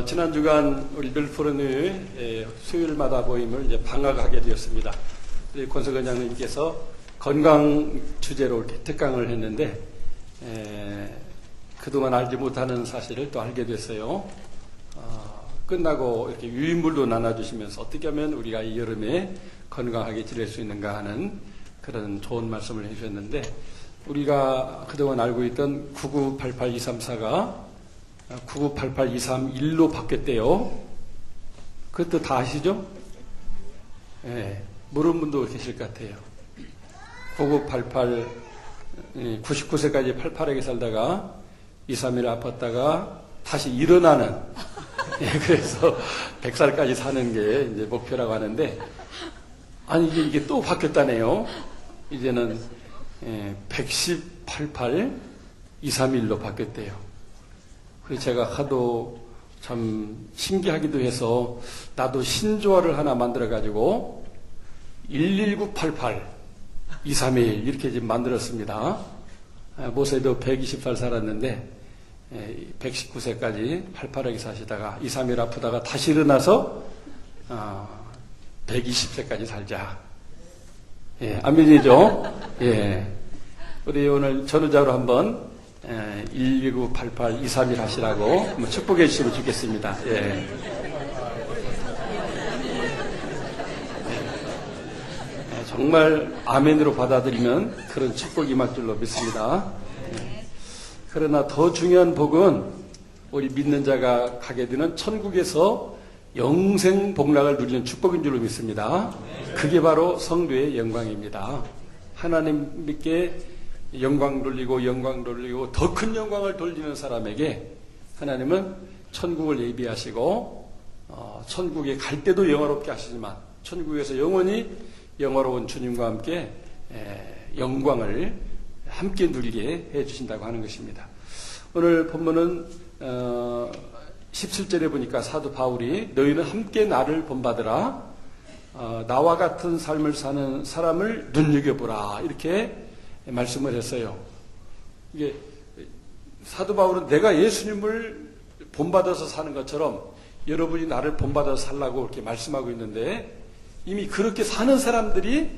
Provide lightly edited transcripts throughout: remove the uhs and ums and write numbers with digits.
지난 주간 우리 멜포르의 수요일마다 모임을 이제 방학하게 되었습니다. 우리 권석원 장로님께서 건강 주제로 이렇게 특강을 했는데, 그동안 알지 못하는 사실을 또 알게 됐어요. 끝나고 이렇게 유인물도 나눠주시면서 어떻게 하면 우리가 이 여름에 건강하게 지낼 수 있는가 하는 그런 좋은 말씀을 해주셨는데, 우리가 그동안 알고 있던 9988234가 9988231로 바뀌었대요. 그것도 다 아시죠? 예, 모르는 분도 계실 것 같아요. 9988, 99세까지 88하게 살다가 2, 3일 아팠다가 다시 일어나는, 그래서 100살까지 사는 게 이제 목표라고 하는데, 아니, 이게 또 바뀌었다네요. 이제는 11088, 231로 바뀌었대요. 그래서 제가 하도 참 신기하기도 해서 나도 신조어를 하나 만들어가지고 11988, 231 이렇게 지금 만들었습니다. 모세도 120살 살았는데 119세까지 팔팔하게 사시다가 2, 3일 아프다가 다시 일어나서 120세까지 살자. 예, 안면이죠? 예. 우리 오늘 전우자로 한번 11988, 231 하시라고 한번 축복해 주시면 좋겠습니다. 예. 정말 아멘으로 받아들이면 그런 축복이 임할 줄로 믿습니다. 그러나 더 중요한 복은 우리 믿는 자가 가게 되는 천국에서 영생 복락을 누리는 축복인 줄로 믿습니다. 그게 바로 성도의 영광입니다. 하나님께 영광 돌리고 더 큰 영광을 돌리는 사람에게 하나님은 천국을 예비하시고 천국에 갈 때도 영화롭게 하시지만 천국에서 영원히 영화로운 주님과 함께 영광을 함께 누리게 해주신다고 하는 것입니다. 오늘 본문은 17절에 보니까 사도 바울이 너희는 함께 나를 본받으라, 나와 같은 삶을 사는 사람을 눈여겨보라 이렇게 말씀을 했어요. 이게 사도 바울은 내가 예수님을 본받아서 사는 것처럼 여러분이 나를 본받아서 살라고 이렇게 말씀하고 있는데 이미 그렇게 사는 사람들이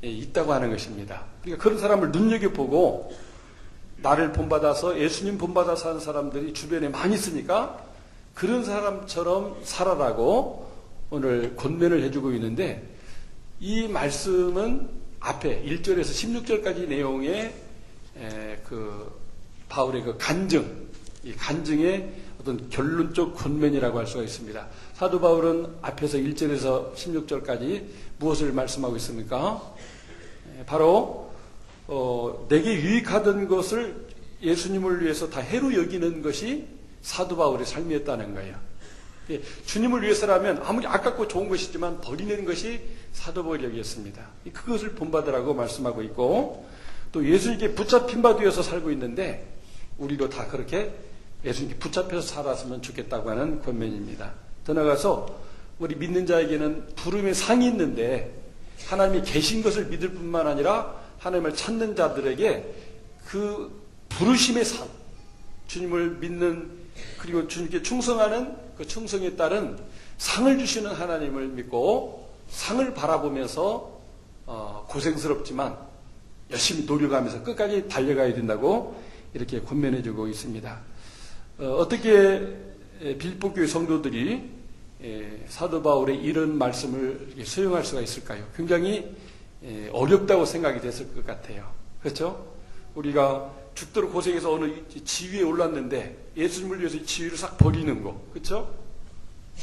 있다고 하는 것입니다. 그러니까 그런 사람을 눈여겨보고 나를 본받아서 예수님 본받아서 사는 사람들이 주변에 많이 있으니까 그런 사람처럼 살아라고 오늘 권면을 해주고 있는데, 이 말씀은 앞에 1절에서 16절까지 내용의 그 바울의 그 간증, 이 간증의 어떤 결론적 권면이라고 할 수가 있습니다. 사도 바울은 앞에서 1절에서 16절까지 무엇을 말씀하고 있습니까? 바로 내게 유익하던 것을 예수님을 위해서 다 해로 여기는 것이 사도 바울의 삶이었다는 거예요. 주님을 위해서라면 아무리 아깝고 좋은 것이지만 버리는 것이 사도 바울이었습니다. 그것을 본받으라고 말씀하고 있고, 또 예수님께 붙잡힌 바 되어서 살고 있는데 우리도 다 그렇게 예수님께 붙잡혀서 살았으면 좋겠다고 하는 권면입니다. 더 나아가서 우리 믿는 자에게는 부름의 상이 있는데 하나님이 계신 것을 믿을 뿐만 아니라 하나님을 찾는 자들에게 그 부르심의 상, 주님을 믿는 그리고 주님께 충성하는 그 충성에 따른 상을 주시는 하나님을 믿고 상을 바라보면서 고생스럽지만 열심히 노력하면서 끝까지 달려가야 된다고 이렇게 권면해주고 있습니다. 어떻게 빌립보교회 성도들이 사도 바울의 이런 말씀을 수용할 수가 있을까요? 굉장히 어렵다고 생각이 됐을 것 같아요. 그렇죠? 우리가 죽도록 고생해서 어느 지위에 올랐는데 예수님을 위해서 지위를 싹 버리는 거, 그렇죠?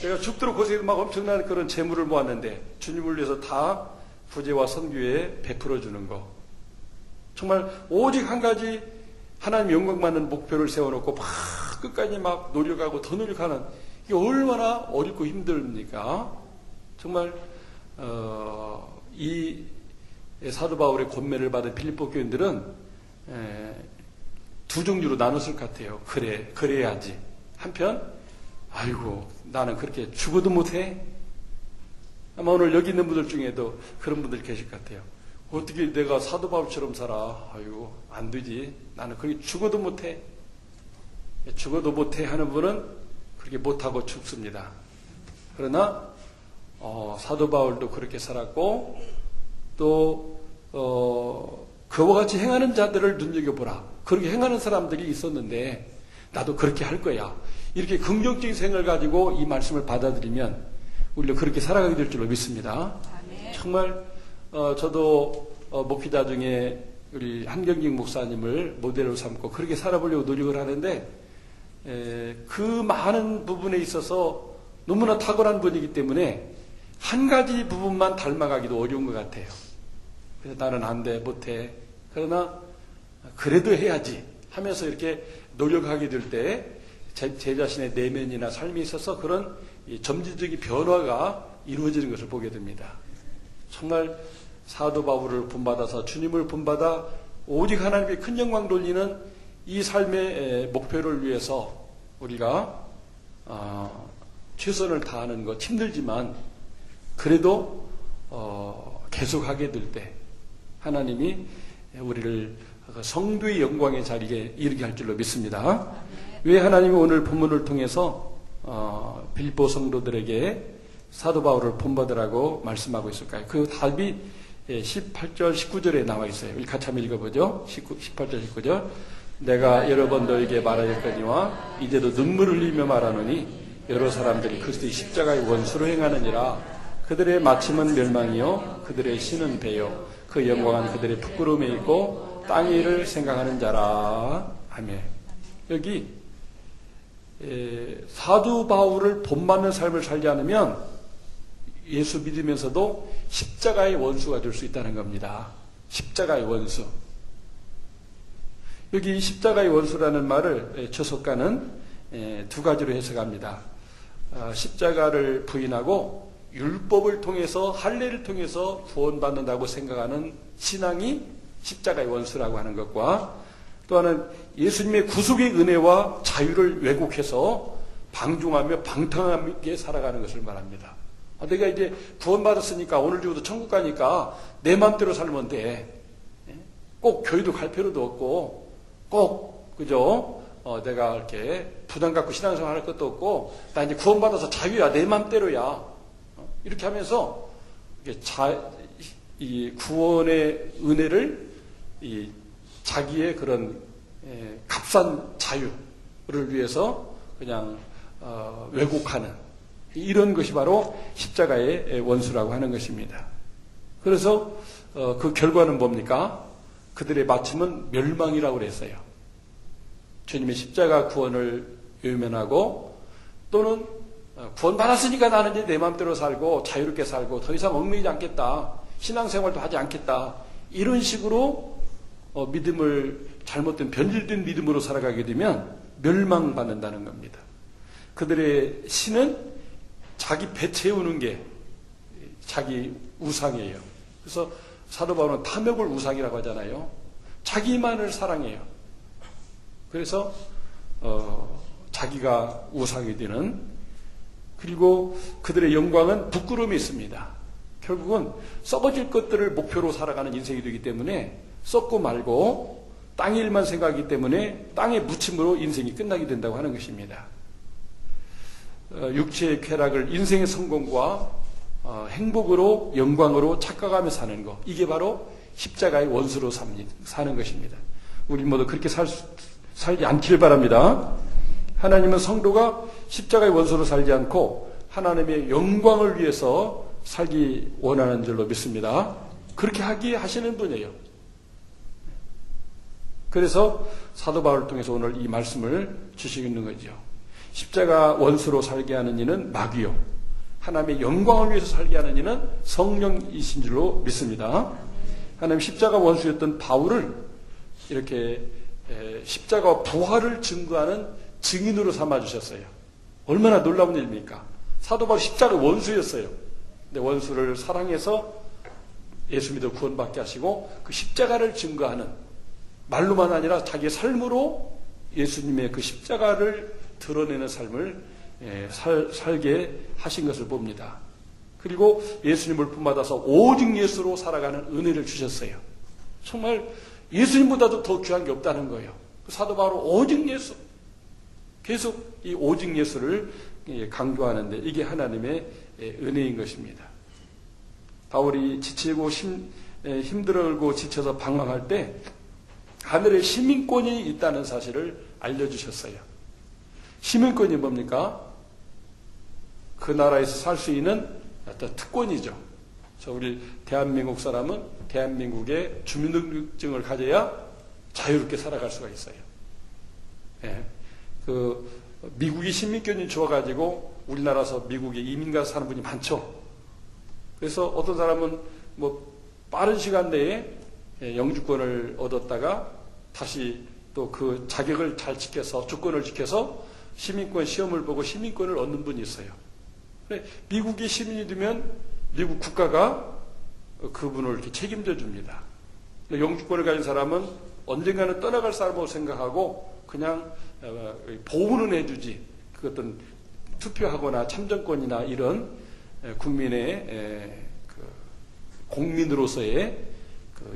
내가 죽도록 고생해서 막 엄청난 그런 재물을 모았는데 주님을 위해서 다 구제와 선교에 베풀어 주는 거, 정말 오직 한 가지 하나님 영광 받는 목표를 세워놓고 막 끝까지 막 노력하고 더 노력하는, 이게 얼마나 어렵고 힘듭니까? 정말 이 사도 바울의 권면을 받은 빌립보 교인들은 두 종류로 나눴을 것 같아요. 그래야지. 한편, 아이고, 나는 그렇게 죽어도 못해? 아마 오늘 여기 있는 분들 중에도 그런 분들 계실 것 같아요. 어떻게 내가 사도 바울처럼 살아? 아이고, 안 되지. 나는 그렇게 죽어도 못해. 죽어도 못해 하는 분은 그렇게 못하고 죽습니다. 그러나 사도 바울도 그렇게 살았고 또 그와 같이 행하는 자들을 눈여겨보라. 그렇게 행하는 사람들이 있었는데 나도 그렇게 할 거야. 이렇게 긍정적인 생각을 가지고 이 말씀을 받아들이면 우리도 그렇게 살아가게 될 줄로 믿습니다. 정말 저도 목회자 중에 우리 한경직 목사님을 모델로 삼고 그렇게 살아보려고 노력을 하는데 그 많은 부분에 있어서 너무나 탁월한 분이기 때문에 한 가지 부분만 닮아가기도 어려운 것 같아요. 그래서 나는 안 돼, 못해. 그러나 그래도 해야지 하면서 이렇게 노력하게 될 때 제 자신의 내면이나 삶에 있어서 그런 점진적인 변화가 이루어지는 것을 보게 됩니다. 정말 사도 바울을 본받아서 주님을 본받아 오직 하나님의 큰 영광 돌리는 이 삶의 목표를 위해서 우리가 최선을 다하는 것 힘들지만 그래도 계속하게 될 때 하나님이 우리를 성도의 영광의 자리에 이르게 할 줄로 믿습니다. 왜 하나님이 오늘 본문을 통해서 빌립보 성도들에게 사도 바울을 본받으라고 말씀하고 있을까요? 그 답이 18절 19절에 나와 있어요. 같이 한번 읽어보죠. 18절 19절 내가 여러 번 너에게 말하였거니와 이제도 눈물을 흘리며 말하노니 여러 사람들이 그리스도의 십자가의 원수로 행하느니라. 그들의 마침은 멸망이요 그들의 신은 배요 그 영광은 그들의 부끄러움에 있고 땅의 일을 생각하는 자라. 아멘. 여기 사도 바울을 본받는 삶을 살지 않으면 예수 믿으면서도 십자가의 원수가 될 수 있다는 겁니다. 십자가의 원수. 여기 십자가의 원수라는 말을 처석가는 두 가지로 해석합니다. 십자가를 부인하고 율법을 통해서 할례를 통해서 구원받는다고 생각하는 신앙이 십자가의 원수라고 하는 것과 또 하나는 예수님의 구속의 은혜와 자유를 왜곡해서 방종하며 방탕하게 살아가는 것을 말합니다. 내가 이제 구원받았으니까 오늘 죽어도 천국 가니까 내 마음대로 살면 돼. 꼭 교회도 갈 필요도 없고 꼭 그죠? 내가 이렇게 부담 갖고 신앙생활 할 것도 없고 나 이제 구원받아서 자유야. 내 마음대로야. 이렇게 하면서 이 구원의 은혜를 자기의 그런 값싼 자유를 위해서 그냥 왜곡하는 이런 것이 바로 십자가의 원수라고 하는 것입니다. 그래서 그 결과는 뭡니까? 그들의 마침은 멸망이라고 그랬어요. 주님의 십자가 구원을 외면하고 또는 구원받았으니까 나는 이제 내 마음대로 살고 자유롭게 살고 더 이상 얽매이지 않겠다. 신앙생활도 하지 않겠다. 이런 식으로 믿음을 잘못된 변질된 믿음으로 살아가게 되면 멸망받는다는 겁니다. 그들의 신은 자기 배 채우는 게 자기 우상이에요. 그래서 사도 바울은 탐욕을 우상이라고 하잖아요. 자기만을 사랑해요. 그래서 자기가 우상이 되는, 그리고 그들의 영광은 부끄러움이 있습니다. 결국은 썩어질 것들을 목표로 살아가는 인생이 되기 때문에 썩고 말고 땅의 일만 생각하기 때문에 땅의 묻힘으로 인생이 끝나게 된다고 하는 것입니다. 육체의 쾌락을 인생의 성공과 행복으로 영광으로 착각하며 사는 것, 이게 바로 십자가의 원수로 사는 것입니다. 우리 모두 그렇게 살지 않기를 바랍니다. 하나님은 성도가 십자가의 원수로 살지 않고 하나님의 영광을 위해서 살기 원하는 줄로 믿습니다. 그렇게 하게 하시는 분이에요. 그래서 사도 바울을 통해서 오늘 이 말씀을 주시고 있는 거죠. 십자가 원수로 살게 하는 이는 마귀요, 하나님의 영광을 위해서 살게 하는 이는 성령이신 줄로 믿습니다. 하나님 십자가 원수였던 바울을 이렇게 십자가와 부활을 증거하는 증인으로 삼아주셨어요. 얼마나 놀라운 일입니까? 사도 바울이 십자가 원수였어요. 근데 원수를 사랑해서 예수 믿어 구원받게 하시고 그 십자가를 증거하는, 말로만 아니라 자기의 삶으로 예수님의 그 십자가를 드러내는 삶을 살게 하신 것을 봅니다. 그리고 예수님을 본받아서 오직 예수로 살아가는 은혜를 주셨어요. 정말 예수님보다도 더 귀한 게 없다는 거예요. 사도 바울은 오직 예수, 계속 이 오직 예수를 강조하는데 이게 하나님의 은혜인 것입니다. 바울이 지치고 힘들고 지쳐서 방황할 때 하늘에 시민권이 있다는 사실을 알려주셨어요. 시민권이 뭡니까? 그 나라에서 살 수 있는 어떤 특권이죠. 우리 대한민국 사람은 대한민국의 주민등록증을 가져야 자유롭게 살아갈 수가 있어요. 예. 미국이 시민권이 주어가지고 우리나라에서 미국에 이민 가서 사는 분이 많죠. 그래서 어떤 사람은 빠른 시간 내에 영주권을 얻었다가 다시 또 그 자격을 잘 지켜서 주권을 지켜서 시민권 시험을 보고 시민권을 얻는 분이 있어요. 미국이 시민이 되면 미국 국가가 그분을 이렇게 책임져 줍니다. 영주권을 가진 사람은 언젠가는 떠나갈 사람으로 생각하고 그냥 보호는 해주지. 그 어떤 투표하거나 참정권이나 이런 국민의 공민으로서의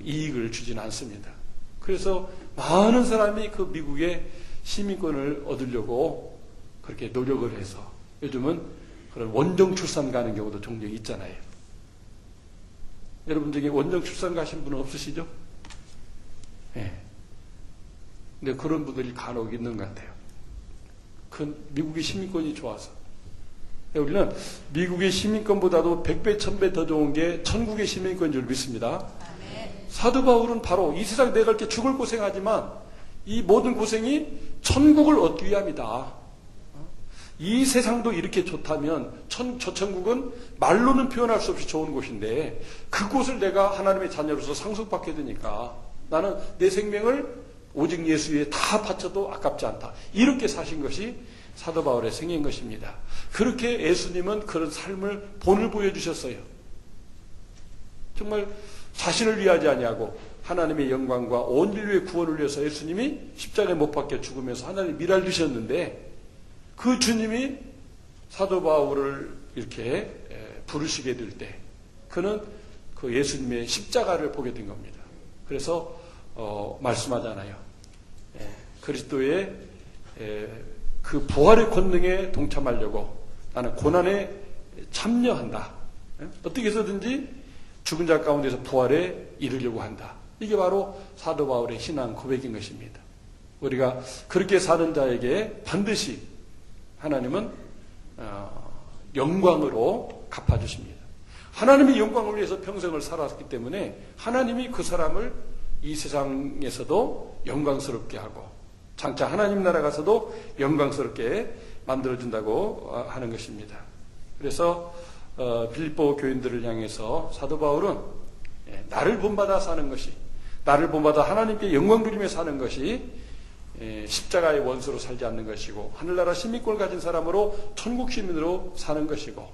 이익을 주지는 않습니다. 그래서 많은 사람이 그 미국의 시민권을 얻으려고 그렇게 노력을 해서 요즘은 그런 원정 출산 가는 경우도 종종 있잖아요. 여러분 중에 원정 출산 가신 분은 없으시죠? 예. 근데 그런 분들이 간혹 있는 것 같아요. 미국의 시민권이 좋아서. 우리는 미국의 시민권보다도 100배, 1000배 더 좋은 게 천국의 시민권인 줄 믿습니다. 사도 바울은 바로 이 세상 내가 이렇게 죽을 고생하지만 이 모든 고생이 천국을 얻기 위함이다. 이 세상도 이렇게 좋다면 저 천국은 말로는 표현할 수 없이 좋은 곳인데 그곳을 내가 하나님의 자녀로서 상속받게 되니까 나는 내 생명을 오직 예수 위에 다 바쳐도 아깝지 않다. 이렇게 사신 것이 사도 바울의 생애인 것입니다. 그렇게 예수님은 그런 삶을 본을 보여주셨어요. 정말 자신을 위하지 아니하고 하나님의 영광과 온 인류의 구원을 위해서 예수님이 십자가에 못 박혀 죽으면서 하나님 미랄 주셨는데 그 주님이 사도 바울을 이렇게 부르시게 될 때 그는 그 예수님의 십자가를 보게 된 겁니다. 그래서 말씀하잖아요. 그리스도의 그 부활의 권능에 동참하려고 나는 고난에 참여한다. 어떻게 해서든지 죽은 자 가운데서 부활에 이르려고 한다. 이게 바로 사도 바울의 신앙 고백인 것입니다. 우리가 그렇게 사는 자에게 반드시 하나님은 영광으로 갚아주십니다. 하나님의 영광을 위해서 평생을 살았기 때문에 하나님이 그 사람을 이 세상에서도 영광스럽게 하고 장차 하나님 나라 가서도 영광스럽게 만들어준다고 하는 것입니다. 그래서 빌립보 교인들을 향해서 사도 바울은 나를 본받아 사는 것이 나를 본받아 하나님께 영광 누리며 사는 것이 십자가의 원수로 살지 않는 것이고 하늘나라 시민권을 가진 사람으로 천국 시민으로 사는 것이고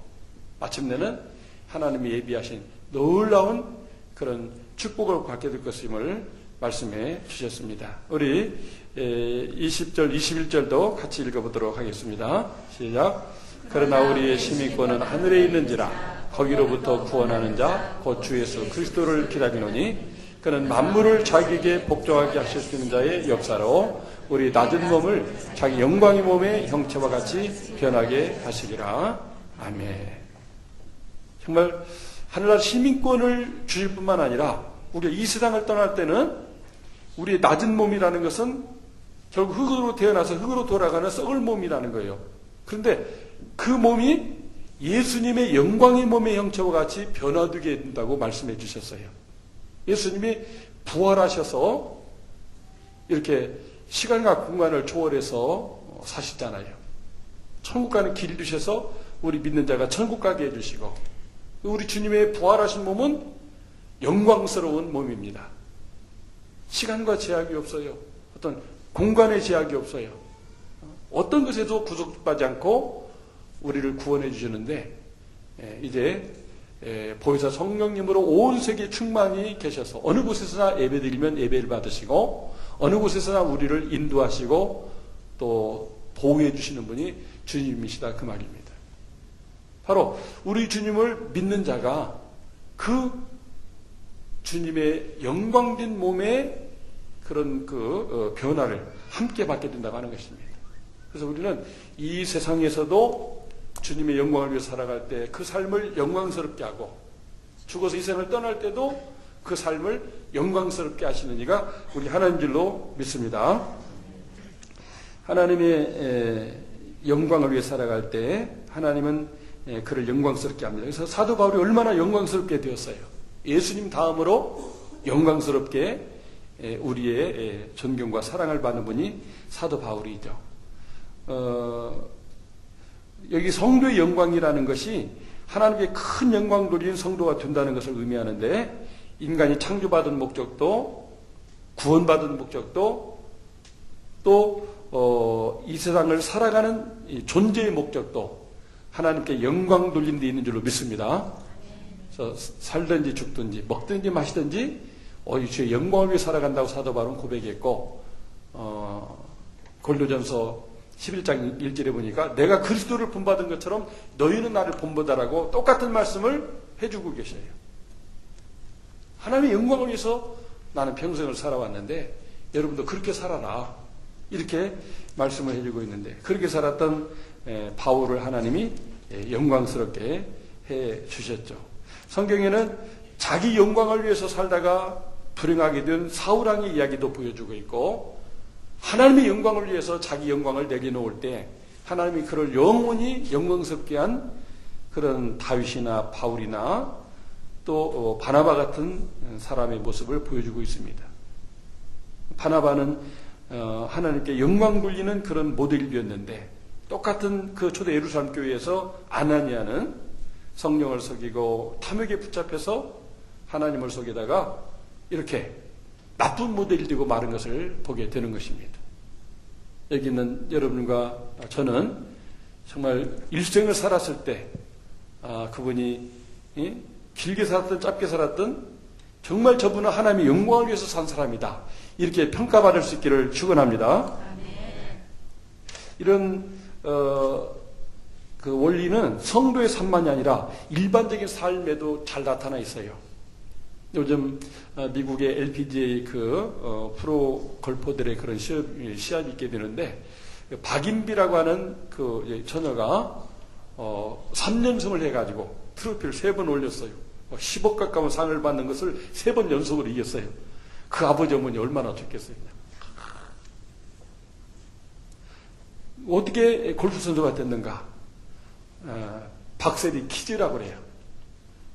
마침내는 하나님이 예비하신 놀라운 그런 축복을 받게 될 것임을 말씀해 주셨습니다. 우리 20절, 21절도 같이 읽어보도록 하겠습니다. 시작. 그러나 우리의 시민권은 하늘에 있는지라 거기로부터 구원하는 자 곧 주 예수 그리스도를 기다리노니 그는 만물을 자기에게 복종하게 하실 수 있는 자의 역사로 우리 낮은 몸을 자기 영광의 몸의 형체와 같이 변하게 하시리라. 아멘. 정말 하늘나라 시민권을 주실 뿐만 아니라 우리가 이 세상을 떠날 때는 우리의 낮은 몸이라는 것은 결국 흙으로 태어나서 흙으로 돌아가는 썩을 몸이라는 거예요. 그런데 그 몸이 예수님의 영광의 몸의 형체와 같이 변화되게 된다고 말씀해 주셨어요. 예수님이 부활하셔서 이렇게 시간과 공간을 초월해서 사시잖아요. 천국 가는 길을 주셔서 우리 믿는 자가 천국 가게 해주시고 우리 주님의 부활하신 몸은 영광스러운 몸입니다. 시간과 제약이 없어요. 어떤 공간의 제약이 없어요. 어떤 것에도 구속받지 않고 우리를 구원해 주시는데 이제 보혜사 성령님으로 온 세계에 충만히 계셔서 어느 곳에서나 예배드리면 예배를 받으시고 어느 곳에서나 우리를 인도하시고 또 보호해 주시는 분이 주님이시다 그 말입니다. 바로 우리 주님을 믿는 자가 그 주님의 영광된 몸의 그런 그 변화를 함께 받게 된다고 하는 것입니다. 그래서 우리는 이 세상에서도 주님의 영광을 위해 살아갈 때 그 삶을 영광스럽게 하고 죽어서 이 세상을 떠날 때도 그 삶을 영광스럽게 하시는 이가 우리 하나님 줄로 믿습니다. 하나님의 영광을 위해 살아갈 때 하나님은 그를 영광스럽게 합니다. 그래서 사도 바울이 얼마나 영광스럽게 되었어요. 예수님 다음으로 영광스럽게 우리의 존경과 사랑을 받는 분이 사도 바울이죠. 여기 성도의 영광이라는 것이 하나님께 큰 영광 돌리는 성도가 된다는 것을 의미하는데, 인간이 창조받은 목적도, 구원받은 목적도, 또 이 세상을 살아가는 이 존재의 목적도 하나님께 영광 돌리는 데 있는 줄로 믿습니다. 그래서 살든지 죽든지 먹든지 마시든지 주의 영광을 위해 살아간다고 사도 바울은 고백했고, 고린도전서 11장 1절에 보니까 내가 그리스도를 본받은 것처럼 너희는 나를 본보다라고 똑같은 말씀을 해주고 계셔요. 하나님의 영광을 위해서 나는 평생을 살아왔는데 여러분도 그렇게 살아라, 이렇게 말씀을 해주고 있는데, 그렇게 살았던 바울을 하나님이 영광스럽게 해 주셨죠. 성경에는 자기 영광을 위해서 살다가 불행하게 된 사울왕의 이야기도 보여주고 있고, 하나님의 영광을 위해서 자기 영광을 내려놓을 때 하나님이 그를 영원히 영광스럽게 한 그런 다윗이나 바울이나 또 바나바 같은 사람의 모습을 보여주고 있습니다. 바나바는 하나님께 영광 돌리는 그런 모델이었는데, 똑같은 그 초대 예루살렘 교회에서 아나니아는 성령을 속이고 탐욕에 붙잡혀서 하나님을 속이다가 이렇게 나쁜 모델이 되고 마른 것을 보게 되는 것입니다. 여기 있는 여러분과 저는 정말 일생을 살았을 때 그분이 길게 살았든 짧게 살았든 정말 저분은 하나님의 영광을 위해서 산 사람이다, 이렇게 평가받을 수 있기를 축원합니다. 이런 그 원리는 성도의 삶만이 아니라 일반적인 삶에도 잘 나타나 있어요. 요즘 미국의 LPGA 프로 골퍼들의 그런 시합이 있게 되는데, 박인비라고 하는 그 처녀가 3연승을 해가지고 트로피를 3번 올렸어요. 10억 가까운 상을 받는 것을 3번 연속으로 이겼어요. 그 아버지 어머니 얼마나 좋겠어요. 어떻게 골프 선수가 됐는가? 박세리 키즈라고 그래요.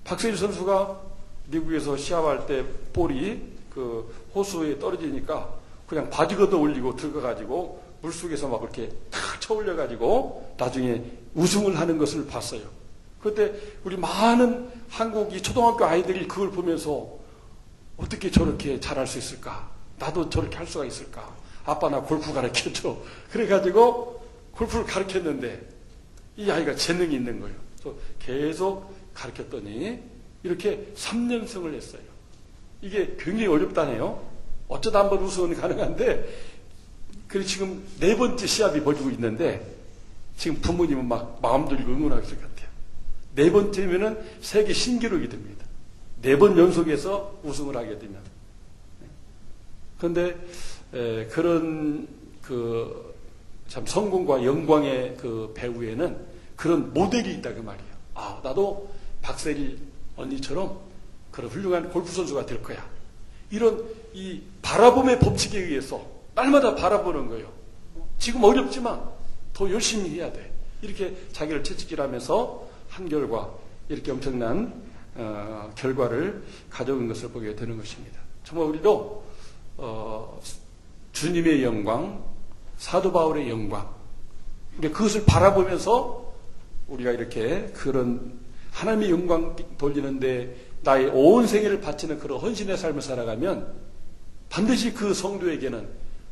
박세리 선수가 미국에서 시합할 때 볼이 그 호수에 떨어지니까 그냥 바지 걷어 올리고 들어가가지고 물속에서 막 이렇게 탁 쳐올려가지고 나중에 우승을 하는 것을 봤어요. 그때 우리 많은 한국이 초등학교 아이들이 그걸 보면서 어떻게 저렇게 잘할 수 있을까? 나도 저렇게 할 수가 있을까? 아빠 나 골프 가르쳐줘. 그래가지고 골프를 가르쳤는데 이 아이가 재능이 있는 거예요. 그래서 계속 가르쳤더니 이렇게 3연승을 했어요. 이게 굉장히 어렵다네요. 어쩌다 한번 우승은 가능한데, 그리고 지금 4번째 시합이 벌어지고 있는데 지금 부모님은 막 마음 들고 응원하고 있을 것 같아요. 4번째면은 세계 신기록이 됩니다. 4번 연속해서 우승을 하게 되면. 그런데 그런 참 성공과 영광의 그 배후에는 그런 모델이 있다 그 말이에요. 나도 박세리 언니처럼 그런 훌륭한 골프 선수가 될 거야. 이런 이 바라봄의 법칙에 의해서 날마다 바라보는 거예요. 지금 어렵지만 더 열심히 해야 돼. 이렇게 자기를 채찍질하면서 한결과 이렇게 엄청난 결과를 가져온 것을 보게 되는 것입니다. 정말 우리도 주님의 영광, 사도 바울의 영광, 그것을 바라보면서 우리가 이렇게 그런 하나님의 영광 돌리는데 나의 온 생애를 바치는 그런 헌신의 삶을 살아가면 반드시 그 성도에게는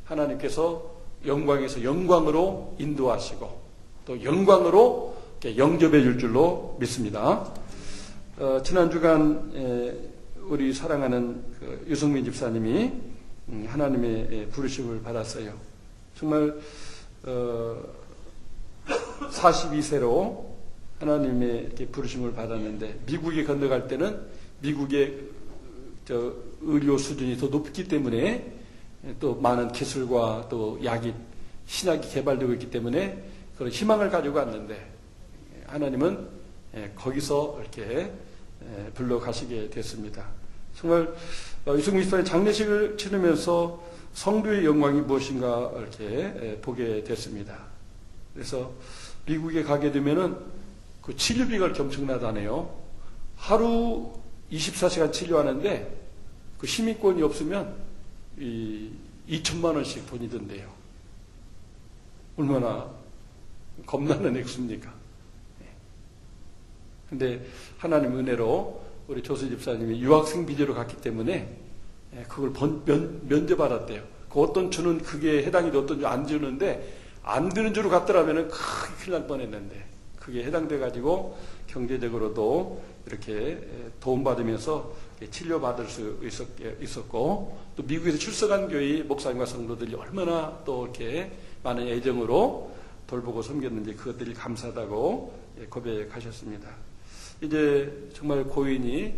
하나님께서 영광에서 영광으로 인도하시고 또 영광으로 영접해 줄 줄로 믿습니다. 지난 주간 우리 사랑하는 유성민 집사님이 하나님의 부르심을 받았어요. 정말 42세로 하나님의 이렇게 부르심을 받았는데, 미국에 건너갈 때는 미국의 의료 수준이 더 높기 때문에 또 많은 기술과 또 약이 신학이 개발되고 있기 때문에 그런 희망을 가지고 왔는데 하나님은 거기서 이렇게 불러가시게 됐습니다. 정말 이승민 집사님 장례식을 치르면서 성도의 영광이 무엇인가 이렇게 보게 됐습니다. 그래서 미국에 가게 되면은 그 치료비가 엄청나다네요. 하루 24시간 치료하는데 그 시민권이 없으면 2천만 원씩 돈이 든대요. 얼마나 겁나는 액수입니까? 근데 하나님 은혜로 우리 조수 집사님이 유학생 비자로 갔기 때문에 그걸 면제받았대요. 그 어떤 주는 그게 해당이 돼 어떤 주 안 주는데 안 드는 주로 갔더라면 크게 큰일 날 뻔했는데 그게 해당돼 가지고 경제적으로도 이렇게 도움받으면서 치료받을 수 있었고 또 미국에서 출석한 교회 목사님과 성도들이 얼마나 또 이렇게 많은 애정으로 돌보고 섬겼는지 그것들이 감사하다고 고백하셨습니다. 이제 정말 고인이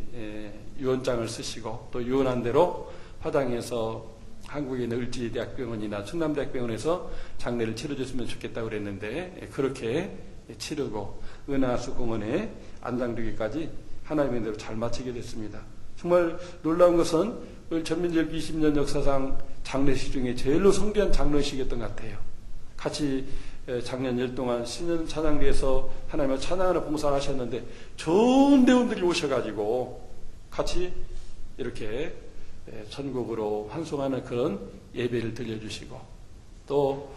유언장을 쓰시고 또 유언한 대로 화당에서 한국에 있는 을지대학병원이나 충남대학병원에서 장례를 치러줬으면 좋겠다고 그랬는데 그렇게 치르고 은하수 공원에 안장되기까지 하나님의 대로 잘 마치게 됐습니다. 정말 놀라운 것은 전민절 20년 역사상 장례식 중에 제일로 성대한 장례식이었던 것 같아요. 같이 작년 열 동안 신년 찬양대에서 하나님을 찬양하는 봉사를 하셨는데 좋은 대원들이 오셔가지고 같이 이렇게 천국으로 환송하는 그런 예배를 들려주시고 또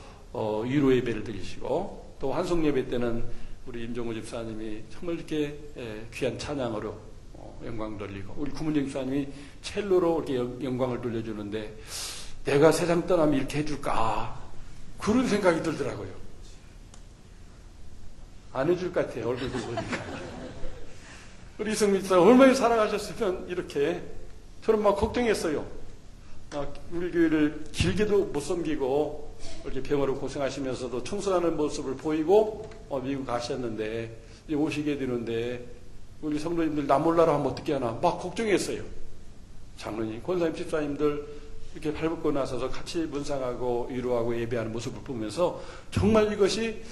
위로 예배를 드리시고 또 환송 예배 때는 우리 임종우 집사님이 정말 이렇게 귀한 찬양으로 영광 돌리고 우리 구문정 집사님이 첼로로 이렇게 영광을 돌려주는데 내가 세상 떠나면 이렇게 해줄까 그런 생각이 들더라고요. 안 해줄 것 같아요. 얼굴 보니까. 우리 이성민 집사님 얼마나 사랑하셨으면 이렇게 저는 막 걱정했어요. 우리 교회를 길게도 못 섬기고 이렇게 병으로 고생하시면서도 충성하는 모습을 보이고 미국 가셨는데 이제 오시게 되는데 우리 성도님들 나 몰라라 하면 어떻게 하나 막 걱정했어요. 장로님, 권사님, 집사님들 이렇게 발벗고 나서서 같이 문상하고 위로하고 예배하는 모습을 보면서 정말 이것이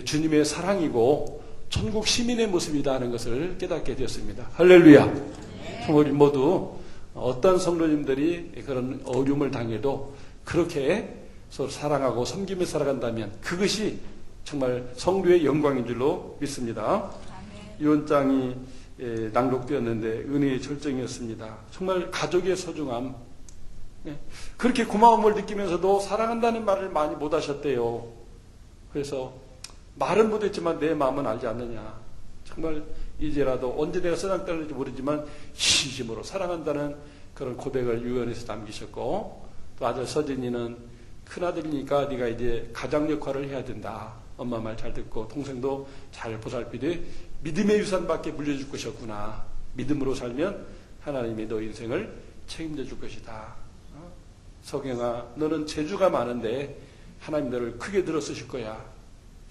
주님의 사랑이고 천국 시민의 모습이다 하는 것을 깨닫게 되었습니다. 할렐루야. 우리 모두 어떤 성도님들이 그런 어려움을 당해도 그렇게 서로 사랑하고 섬기며 살아간다면 그것이 정말 성도의 영광인 줄로 믿습니다. 유언장이 낭독되었는데 은혜의 절정이었습니다. 정말 가족의 소중함, 그렇게 고마움을 느끼면서도 사랑한다는 말을 많이 못 하셨대요. 그래서 말은 못했지만 내 마음은 알지 않느냐. 정말 이제라도 언제 내가 쓰랑 떨는지 모르지만 진심으로 사랑한다는 그런 고백을 유언에서 남기셨고 또 아들 서진이는 큰아들이니까 네가 이제 가장 역할을 해야 된다. 엄마 말 잘 듣고 동생도 잘 보살피되 믿음의 유산밖에 물려줄 것이었구나. 믿음으로 살면 하나님이 너 인생을 책임져 줄 것이다. 석영아 너는 재주가 많은데 하나님 너를 크게 들어 쓰실 거야.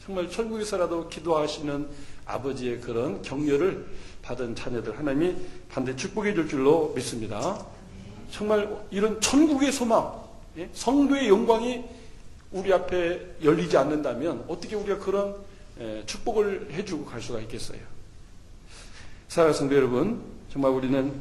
정말 천국에서라도 기도하시는 아버지의 그런 격려를 받은 자녀들 하나님이 반드시 축복해 줄 줄로 믿습니다. 정말 이런 천국의 소망, 성도의 영광이 우리 앞에 열리지 않는다면 어떻게 우리가 그런 축복을 해주고 갈 수가 있겠어요. 사랑하는 성도 여러분, 정말 우리는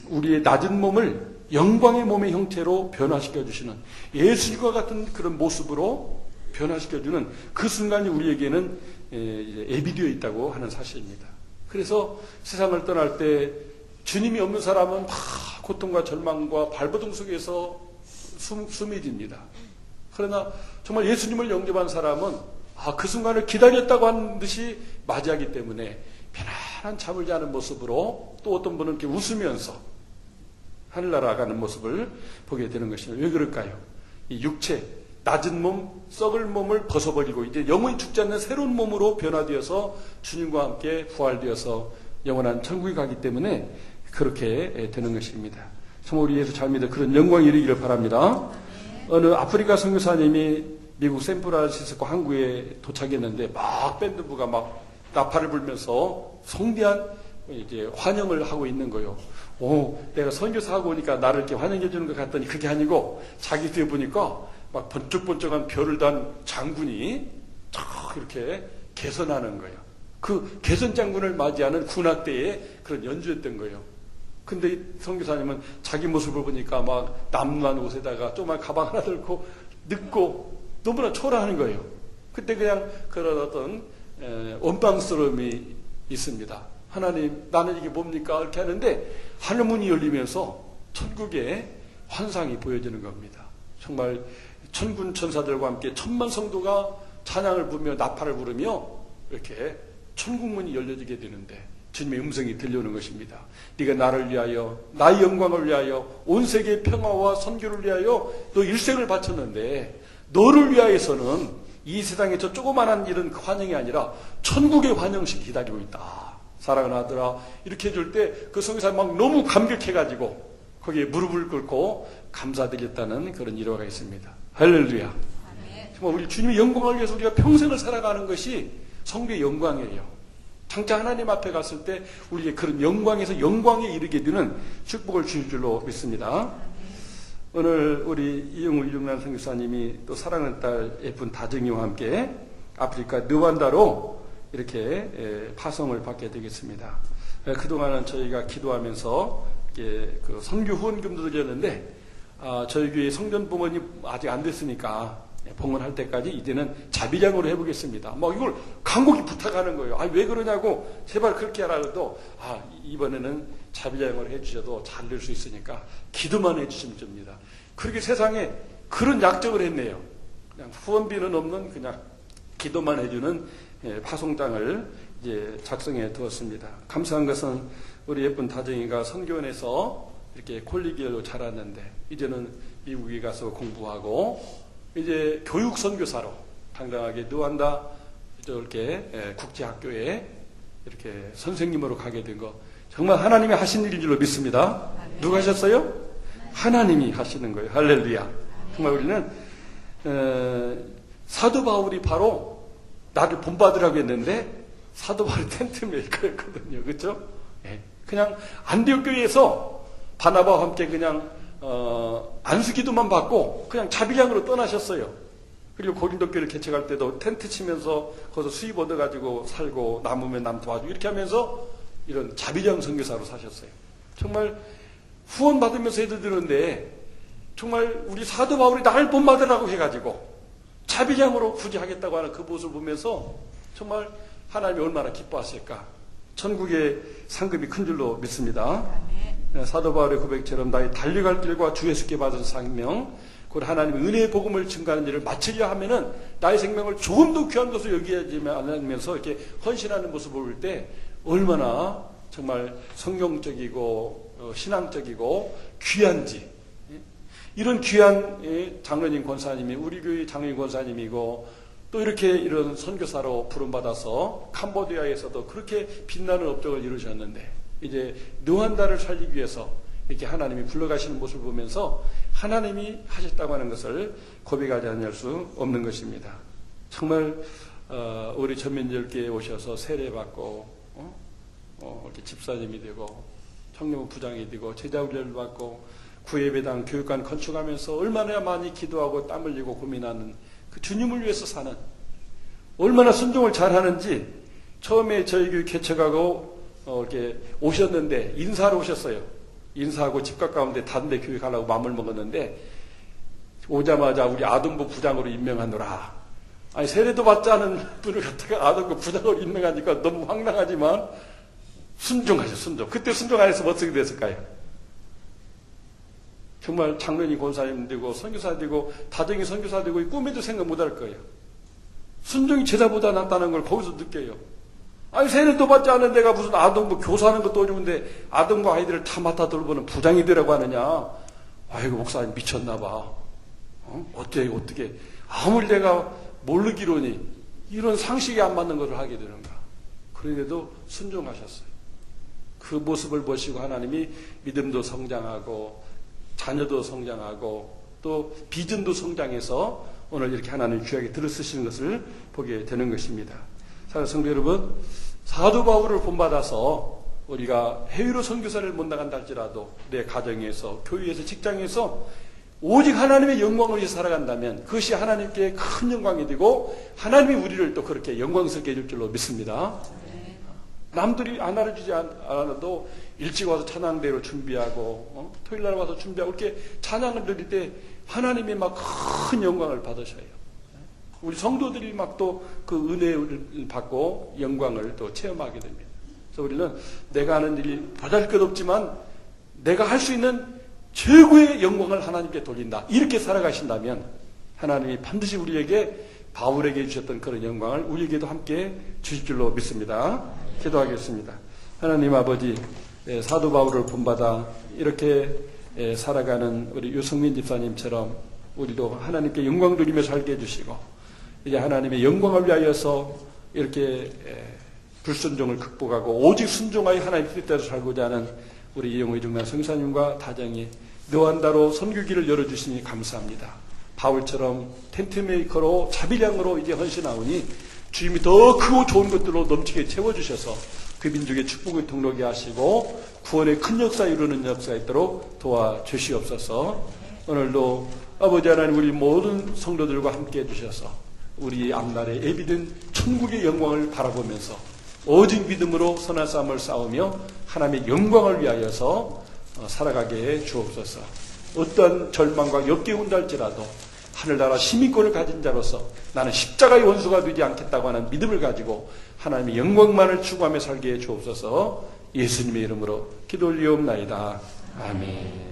우리의 낮은 몸을 영광의 몸의 형태로 변화시켜 주시는 예수님과 같은 그런 모습으로 변화시켜 주는 그 순간이 우리에게는 예비되어 있다고 하는 사실입니다. 그래서 세상을 떠날 때 주님이 없는 사람은 다 고통과 절망과 발버둥 속에서 숨이 딥니다. 그러나 정말 예수님을 영접한 사람은 그 순간을 기다렸다고 하는 듯이 맞이하기 때문에 편안한 잠을 자는 모습으로 또 어떤 분은 이렇게 웃으면서 하늘나라 가는 모습을 보게 되는 것입니다. 왜 그럴까요? 이 육체, 낮은 몸, 썩을 몸을 벗어버리고 이제 영원히 죽지 않는 새로운 몸으로 변화되어서 주님과 함께 부활되어서 영원한 천국에 가기 때문에 그렇게 되는 것입니다. 정말 우리 예수 잘 믿어 그런 영광이 이르기를 바랍니다. 어느 아프리카 선교사님이 미국 샌프란시스코 항구에 도착했는데 막 밴드부가 막 나팔을 불면서 성대한 이제 환영을 하고 있는 거예요. 내가 선교사 하고 오니까 나를 이렇게 환영해 주는 것 같더니 그게 아니고 자기 뒤에 보니까 막 번쩍번쩍한 별을 단 장군이 탁 이렇게 개선하는 거예요. 그 개선 장군을 맞이하는 군악대에 그런 연주했던 거예요. 근데 선교사님은 자기 모습을 보니까 막 남루한 옷에다가 조그만 가방 하나 들고 늙고 너무나 초라한 거예요. 그때 그냥 그런 어떤 원망스러움이 있습니다. 하나님, 나는 이게 뭡니까? 이렇게 하는데 하늘문이 열리면서 천국의 환상이 보여지는 겁니다. 정말 천군 천사들과 함께 천만 성도가 찬양을 부르며 나팔을 부르며 이렇게 천국문이 열려지게 되는데 주님의 음성이 들려오는 것입니다. 네가 나를 위하여, 나의 영광을 위하여, 온 세계의 평화와 선교를 위하여 너 일생을 바쳤는데 너를 위하여서는 이 세상에 저 조그만한 이런 환영이 아니라 천국의 환영식이 기다리고 있다. 사랑하는 아들아, 이렇게 해줄 때 그 성교사님 막 너무 감격해가지고 거기에 무릎을 꿇고 감사드렸다는 그런 일화가 있습니다. 할렐루야. 정말 우리 주님의 영광을 위해서 우리가 평생을 살아가는 것이 성도의 영광이에요. 장차 하나님 앞에 갔을 때 우리의 그런 영광에서 영광에 이르게 되는 축복을 주실 줄로 믿습니다. 오늘 우리 이영우 이중란 선교사님이 또 사랑하는 딸 예쁜 다정이와 함께 아프리카 르완다로 이렇게 파송을 받게 되겠습니다. 그동안은 저희가 기도하면서 그 선교 후원금도 드렸는데 저희 교회 성전 봉헌이 아직 안 됐으니까 봉헌할 때까지 이제는 자비장으로 해보겠습니다. 막 이걸 간곡히 부탁하는 거예요. 왜 그러냐고 제발 그렇게 하라 해도 이번에는 자비장으로 해주셔도 잘 될 수 있으니까 기도만 해주시면 됩니다. 그렇게 세상에 그런 약정을 했네요. 그냥 후원비는 없는 그냥 기도만 해주는 파송장을 이제 작성해 두었습니다. 감사한 것은 우리 예쁜 다정이가 선교원에서 이렇게 콜리기로 자랐는데 이제는 미국에 가서 공부하고 이제 교육 선교사로 당당하게 르완다 이렇게 국제학교에 이렇게 선생님으로 가게 된 거 정말 하나님이 하신 일인 줄로 믿습니다. 누가 하셨어요? 하나님이 하시는 거예요. 할렐루야. 정말 우리는 사도 바울이 바로 나를 본받으라고 했는데 사도 바울이 텐트 메이커였거든요. 그렇죠? 그냥 안디옥 교회에서 바나바와 함께 그냥 안수기도만 받고 그냥 자비장으로 떠나셨어요. 그리고 고린도 교회를 개척할 때도 텐트 치면서 거기서 수입 얻어가지고 살고 남으면 남 도와주고 이렇게 하면서 이런 자비장 선교사로 사셨어요. 정말 후원 받으면서 애들 드는데 정말 우리 사도 바울이 나를 본받으라고 해가지고 자비장으로 굳이 하겠다고 하는 그 모습을 보면서 정말 하나님이 얼마나 기뻐하실까. 천국의 상급이 큰 줄로 믿습니다. 사도 바울의 고백처럼 나의 달려갈 길과 주 예수께 받은 생명, 곧 하나님의 은혜의 복음을 증가하는 일을 마치려 하면은 나의 생명을 조금 더 귀한 것으로 여기지 않으면서 이렇게 헌신하는 모습을 볼 때 얼마나 정말 성경적이고 신앙적이고 귀한지. 이런 귀한 장로님 권사님이 우리 교회 장로님 권사님이고 또 이렇게 이런 선교사로 부름받아서 캄보디아에서도 그렇게 빛나는 업적을 이루셨는데 이제 르완다를 살리기 위해서 이렇게 하나님이 불러가시는 모습을 보면서 하나님이 하셨다고 하는 것을 고백하지 않을 수 없는 것입니다. 정말 우리 전민절교회에 오셔서 세례받고 이렇게 집사님이 되고 청년부 부장이 되고 제자훈련을 받고 구예배당 교육관 건축하면서 얼마나 많이 기도하고 땀 흘리고 고민하는 그 주님을 위해서 사는 얼마나 순종을 잘하는지 처음에 저희 교회 개척하고 이렇게 오셨는데 인사하러 오셨어요. 인사하고 집 가까운데 다른 데 교회 가려고 마음을 먹었는데 오자마자 우리 아동부 부장으로 임명하노라. 아니 세례도 받지 않은 분을 갖다가 아동부 부장으로 임명하니까 너무 황당하지만 순종하죠. 순종. 그때 순종 안 해서 어떻게 됐을까요? 정말 장로님 권사님 되고 선교사 되고 다정이 선교사 되고 꿈에도 생각 못할 거예요. 순종이 제자보다 낫다는 걸 거기서 느껴요. 아니 세례도 받지 않은 데가 무슨 아동부 교사하는 것도 어려운데 아동부 아이들을 다 맡아 돌보는 부장이 되라고 하느냐. 아이고 목사님 미쳤나 봐. 어떻게 아무리 내가 모르기로니 이런 상식이 안 맞는 것을 하게 되는가. 그런데도 순종하셨어요. 그 모습을 보시고 하나님이 믿음도 성장하고 자녀도 성장하고 또 비전도 성장해서 오늘 이렇게 하나님 귀하게 들어쓰시는 것을 보게 되는 것입니다. 사랑하는 성도 여러분, 사도 바울을 본받아서 우리가 해외로 선교사를 못 나간다 할지라도 내 가정에서 교회에서 직장에서 오직 하나님의 영광을 위해 살아간다면 그것이 하나님께 큰 영광이 되고 하나님이 우리를 또 그렇게 영광스럽게 해줄 줄로 믿습니다. 남들이 안 알아주지 않아도 일찍 와서 찬양대로 준비하고 토요일날 와서 준비하고 이렇게 찬양을 드릴 때 하나님이 막 큰 영광을 받으셔요. 우리 성도들이 막 또 그 은혜를 받고 영광을 또 체험하게 됩니다. 그래서 우리는 내가 하는 일이 보잘것없지만 내가 할 수 있는 최고의 영광을 하나님께 돌린다. 이렇게 살아가신다면 하나님이 반드시 우리에게 바울에게 주셨던 그런 영광을 우리에게도 함께 주실 줄로 믿습니다. 기도하겠습니다. 하나님 아버지, 사도 바울을 본받아 이렇게 살아가는 우리 유성민 집사님처럼 우리도 하나님께 영광 돌리며 살게 해주시고 이제 하나님의 영광을 위하여서 이렇게 불순종을 극복하고 오직 순종하여 하나님의 뜻대로 살고자 하는 우리 이영호 이중남 성사님과 다정이 너한다로 선교기를 열어주시니 감사합니다. 바울처럼 텐트메이커로 자비량으로 이제 헌신하오니 주님이 더 크고 좋은 것들로 넘치게 채워주셔서 그 민족의 축복의 통로게 하시고 구원의 큰 역사 이루는 역사가 있도록 도와주시옵소서. 오늘도 아버지 하나님 우리 모든 성도들과 함께 해주셔서 우리 앞날에 예비된 천국의 영광을 바라보면서 오직 믿음으로 선한 싸움을 싸우며 하나님의 영광을 위하여서 살아가게 해 주옵소서. 어떤 절망과 역겨운다 할지라도 하늘나라 시민권을 가진 자로서 나는 십자가의 원수가 되지 않겠다고 하는 믿음을 가지고 하나님의 영광만을 추구하며 살게 해 주옵소서. 예수님의 이름으로 기도 올리옵나이다. 아멘.